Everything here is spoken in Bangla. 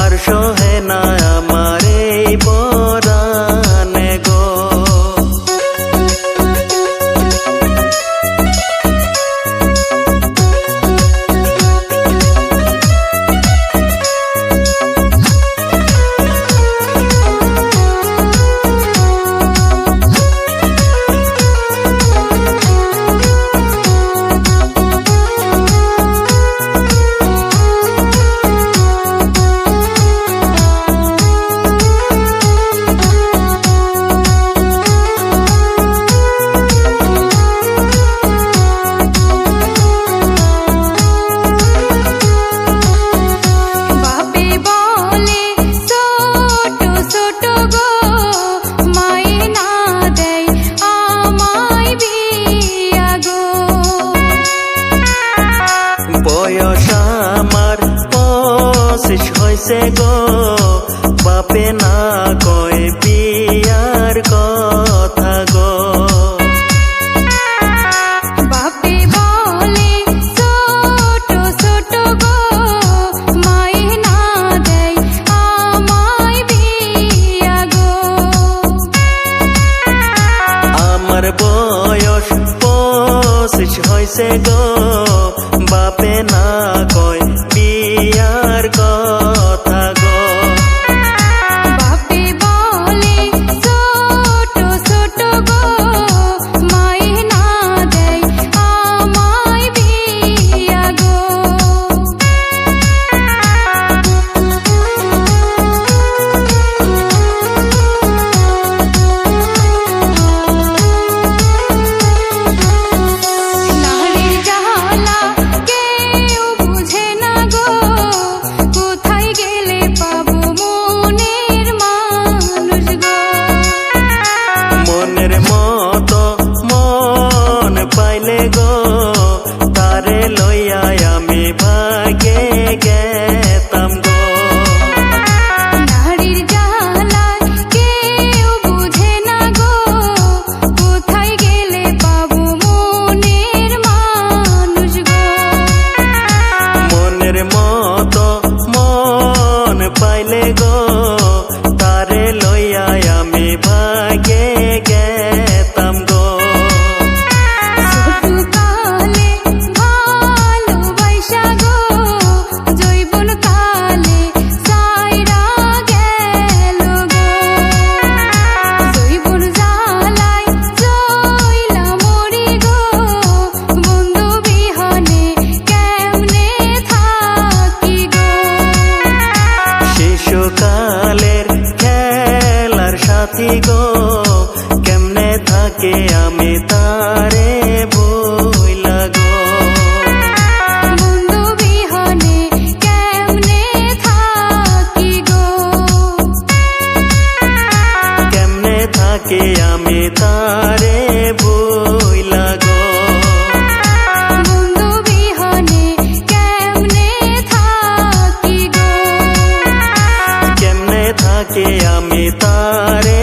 আর সহে না আমার এই পরাণে গো। বয়স আমার 25 হইছে গো, বাপে না কয় বিয়ার কথা গো। বাপে বলে ছোট ছোট গো, মাই না দেয় আমায় বিয়া গো। আমার বয়স 25 হইছে গো, বাপে না কয় বিয়ার কথা গো। বাপে বলে ছোট ছোট গো, মাই না দেয় আমায় বিয়া গো। নারীর জ্বালা কেউ বুঝে না গো, কোথায় গেলে পাবো মনের মানুষ গো। মনের মতো মন পাইলে গো, তারে লইয়া আমি ভাগে গেতাম গো। নারীর জ্বালা কেউ বুঝে না গো, কোথায় গেলে পাবো মনের মানুষ গো। মনের মতো মন পাইলে গো, তারে লইয়া আমি ভাগে গেতাম গো। ছোটকালে ভালোবাসা গো, যৌবন কালে সাইরা গেল গো। যৌবন জ্বালায় জইলা মরি গো, বন্ধু বিহনে কেমনে থাকি গো। শিশুকালের খেলার সাথী গো, কেমনে থাকে আমি তারে ভুইলা গো। বন্ধু বিহনে কেমনে থাকি গো। কেমনে থাকে আমি তারে ভুইলা গো। বন্ধু বিহনে কেমনে থাকি গো। কেমনে থাকে আমি তারে